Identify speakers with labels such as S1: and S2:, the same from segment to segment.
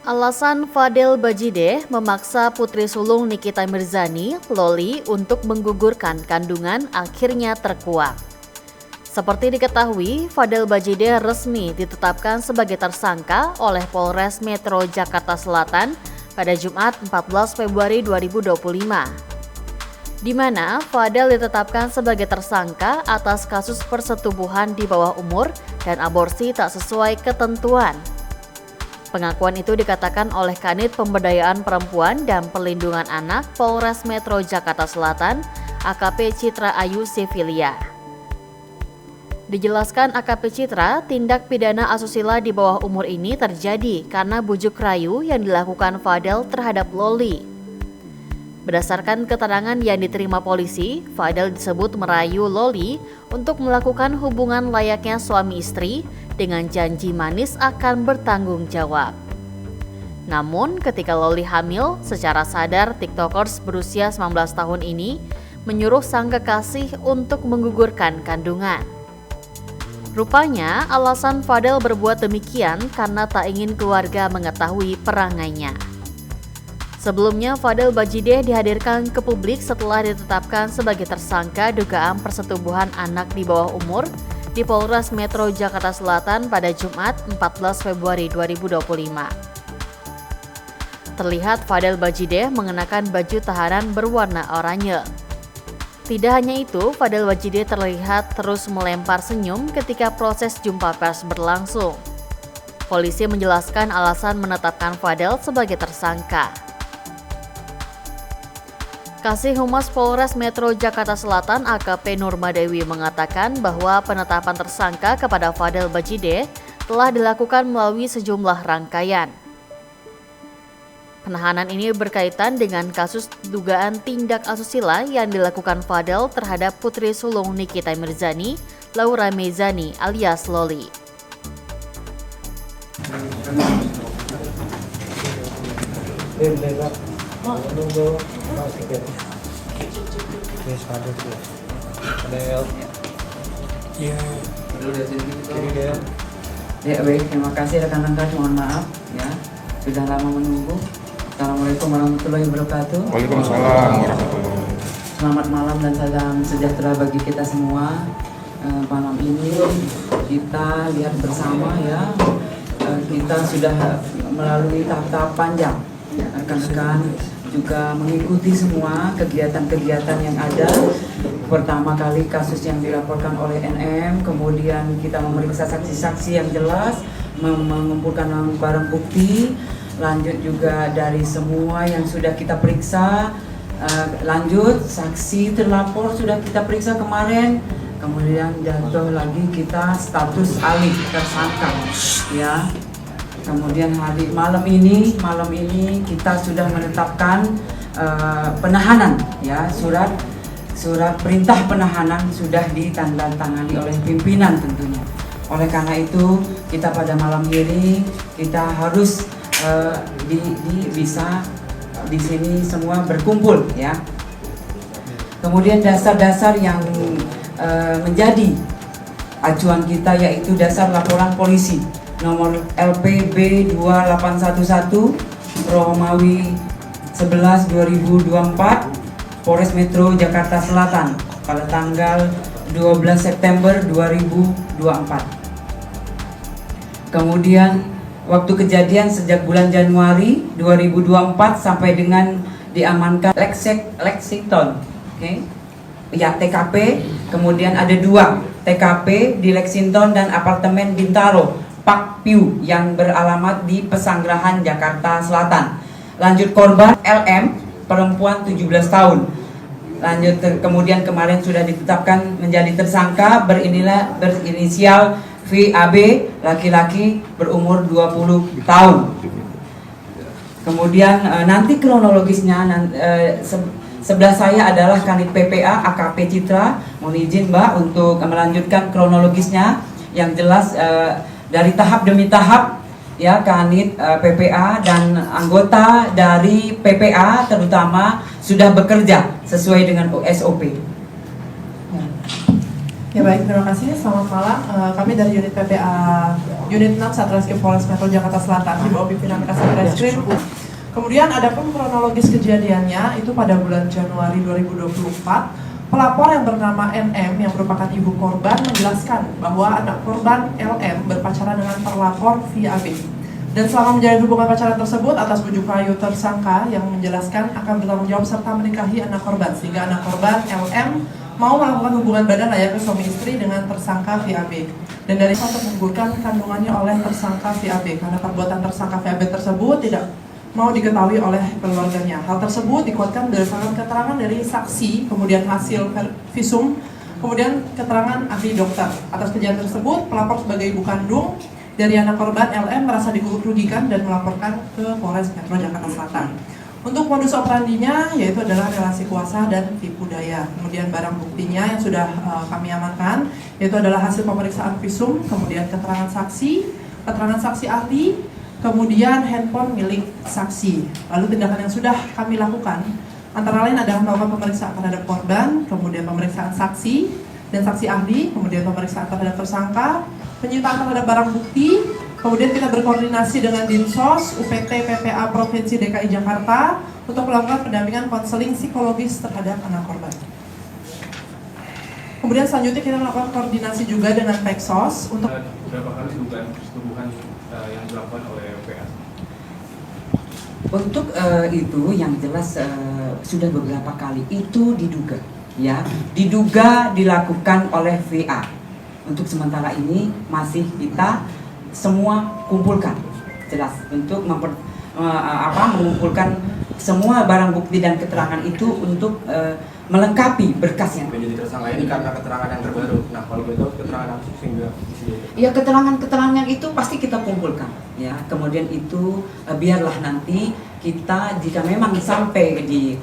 S1: Alasan Fadel Bajideh memaksa putri sulung Nikita Mirzani, Loli, untuk menggugurkan kandungan akhirnya terkuak. Seperti diketahui, Fadel Bajideh resmi ditetapkan sebagai tersangka oleh Polres Metro Jakarta Selatan pada Jumat 14 Februari 2025. Di mana Fadel ditetapkan sebagai tersangka atas kasus persetubuhan di bawah umur dan aborsi tak sesuai ketentuan. Pengakuan itu dikatakan oleh Kanit Pemberdayaan Perempuan dan Perlindungan Anak Polres Metro Jakarta Selatan, AKP Citra Ayu Sivilia. Dijelaskan AKP Citra, tindak pidana asusila di bawah umur ini terjadi karena bujuk rayu yang dilakukan Fadel terhadap Loli. Berdasarkan keterangan yang diterima polisi, Fadel disebut merayu Loli untuk melakukan hubungan layaknya suami istri dengan janji manis akan bertanggung jawab. Namun ketika Loli hamil, secara sadar TikTokers berusia 19 tahun ini menyuruh sang kekasih untuk menggugurkan kandungan. Rupanya alasan Fadel berbuat demikian karena tak ingin keluarga mengetahui perangainya. Sebelumnya, Fadel Bajideh dihadirkan ke publik setelah ditetapkan sebagai tersangka dugaan persetubuhan anak di bawah umur di Polres Metro Jakarta Selatan pada Jumat 14 Februari 2025. Terlihat Fadel Bajideh mengenakan baju tahanan berwarna oranye. Tidak hanya itu, Fadel Bajideh terlihat terus melempar senyum ketika proses jumpa pers berlangsung. Polisi menjelaskan alasan menetapkan Fadel sebagai tersangka. Kasih Humas Polres Metro Jakarta Selatan AKP Nurmadewi mengatakan bahwa penetapan tersangka kepada Fadel Bajideh telah dilakukan melalui sejumlah rangkaian. Penahanan ini berkaitan dengan kasus dugaan tindak asusila yang dilakukan Fadel terhadap putri sulung Nikita Mirzani, Laura Mezani alias Loli.
S2: Ya baik, terima kasih rekan-rekan, mohon maaf ya sudah lama menunggu. Assalamualaikum warahmatullahi wabarakatuh.
S3: Waalaikumsalam warahmatullahi wabarakatuh.
S2: Selamat malam dan salam sejahtera bagi kita semua. Malam ini kita lihat bersama ya, kita sudah melalui tahap-tahap panjang. Rekan-rekan juga mengikuti semua kegiatan-kegiatan yang ada. Pertama kali kasus yang dilaporkan oleh NM, kemudian kita memeriksa saksi-saksi yang jelas, mengumpulkan barang bukti, lanjut juga dari semua yang sudah kita periksa, lanjut saksi terlapor sudah kita periksa kemarin, kemudian jatuh lagi kita status alih tersangka ya. Kemudian hari malam ini kita sudah menetapkan penahanan ya, surat perintah penahanan sudah ditandatangani oleh pimpinan tentunya. Oleh karena itu kita pada malam ini kita harus bisa di sini semua berkumpul ya. Kemudian dasar-dasar yang menjadi acuan kita yaitu dasar laporan polisi nomor LPB 2811 Romawi 11 2024 Polres Metro Jakarta Selatan pada tanggal 12 September 2024. Kemudian waktu kejadian sejak bulan Januari 2024 sampai dengan diamankan Lexington, okay? Ya TKP, kemudian ada 2 TKP di Lexington dan apartemen Bintaro Park View yang beralamat di Pesanggerahan Jakarta Selatan. Lanjut korban LM, perempuan 17 tahun. Lanjut kemudian kemarin sudah ditetapkan menjadi tersangka berinisial VAB, laki-laki berumur 20 tahun. Kemudian nanti kronologisnya sebelah saya adalah Kanit PPA AKP Citra. Mohon izin Mbak untuk melanjutkan kronologisnya yang jelas dari tahap demi tahap ya. Kanit PPA dan anggota dari PPA terutama sudah bekerja sesuai dengan SOP.
S4: Ya baik, terima kasih. Selamat malam. Kami dari unit PPA Unit 6 Satreskrim Polres Metro Jakarta Selatan di bawah pimpinan Kasatreskrim. Kemudian ada pun kronologis kejadiannya itu pada bulan Januari 2024. Pelapor yang bernama NM yang merupakan ibu korban menjelaskan bahwa anak korban LM berpacaran dengan terlapor via AB. Dan selama menjalin hubungan pacaran tersebut atas bujuk rayu tersangka yang menjelaskan akan bertanggung jawab serta menikahi anak korban, sehingga anak korban LM mau melakukan hubungan badan layaknya suami istri dengan tersangka VAB. Dan dari itu menggugurkan kandungannya oleh tersangka VAB karena perbuatan tersangka VAB tersebut tidak mau diketahui oleh keluarganya. Hal tersebut dikuatkan berdasarkan keterangan dari saksi, kemudian hasil visum, kemudian keterangan ahli dokter. Atas kejadian tersebut, pelapor sebagai ibu kandung dari anak korban LM merasa dirugikan dan melaporkan ke Polres Metro Jakarta Selatan. Untuk modus operandinya yaitu adalah relasi kuasa dan tipu daya. Kemudian barang buktinya yang sudah kami amankan yaitu adalah hasil pemeriksaan visum, kemudian keterangan saksi ahli, kemudian handphone milik saksi. Lalu tindakan yang sudah kami lakukan antara lain adalah melakukan pemeriksaan terhadap korban, kemudian pemeriksaan saksi dan saksi ahli, kemudian pemeriksaan terhadap tersangka, penyitaan terhadap barang bukti. Kemudian kita berkoordinasi dengan Dinsos, UPT, PPA Provinsi DKI Jakarta untuk melakukan pendampingan konseling psikologis terhadap anak korban. Kemudian selanjutnya kita melakukan koordinasi juga dengan Peksos untuk
S3: berapa kali dugaan persetubuhan yang dilakukan oleh PA?
S2: Untuk itu yang jelas sudah beberapa kali itu diduga dilakukan oleh VA. Untuk sementara ini masih kita semua kumpulkan, jelas untuk mengumpulkan semua barang bukti dan keterangan itu untuk melengkapi berkasnya.
S3: Menjadi tersangka ini karena keterangan yang terbaru. Nah, kalau betul keterangan apa sehingga
S2: ya keterangan itu pasti kita kumpulkan ya. Kemudian itu biarlah nanti kita jika memang sampai di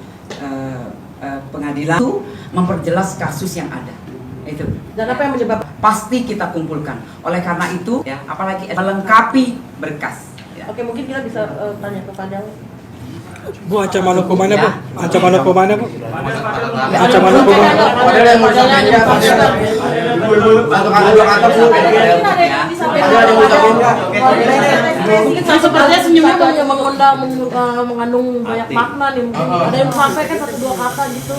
S2: pengadilan itu memperjelas kasus yang ada. Itu.
S5: Dan apa yang menyebabkan?
S2: Pasti kita kumpulkan. Oleh karena itu, ya, apalagi melengkapi berkas. Ya.
S5: Oke, mungkin kita bisa tanya kepada
S6: Bu, ancaman hukumannya Bu? Ancaman hukumannya Bu?
S2: Ancaman hukuman.
S5: Sepertinya senyumnya mengandung banyak makna nih. Ada yang sampaikan 1-2 kata gitu.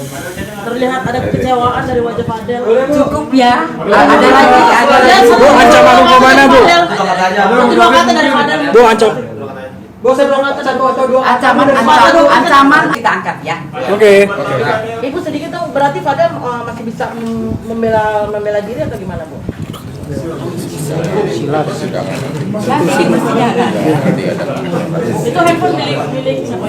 S5: Terlihat ada kekecewaan dari wajah Fadel.
S2: Cukup ya. Ada lagi.
S6: Bu, ancaman hukumannya Bu?
S5: 1-2 kata dari Fadel.
S6: Bu,
S2: Ancaman kita angkat ya.
S6: Oke.
S5: Ibu sedikit tuh berarti Fadel masih bisa membela diri atau gimana Bu?
S2: Mestinya ada.
S5: Itu handphone milik siapa?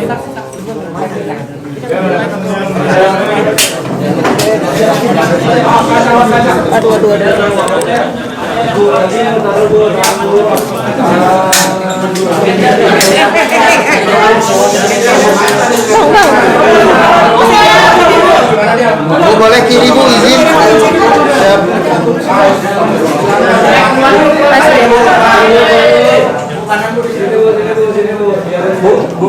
S5: Aduh.
S7: Bu, boleh kiri Bu, izin.
S3: Bu.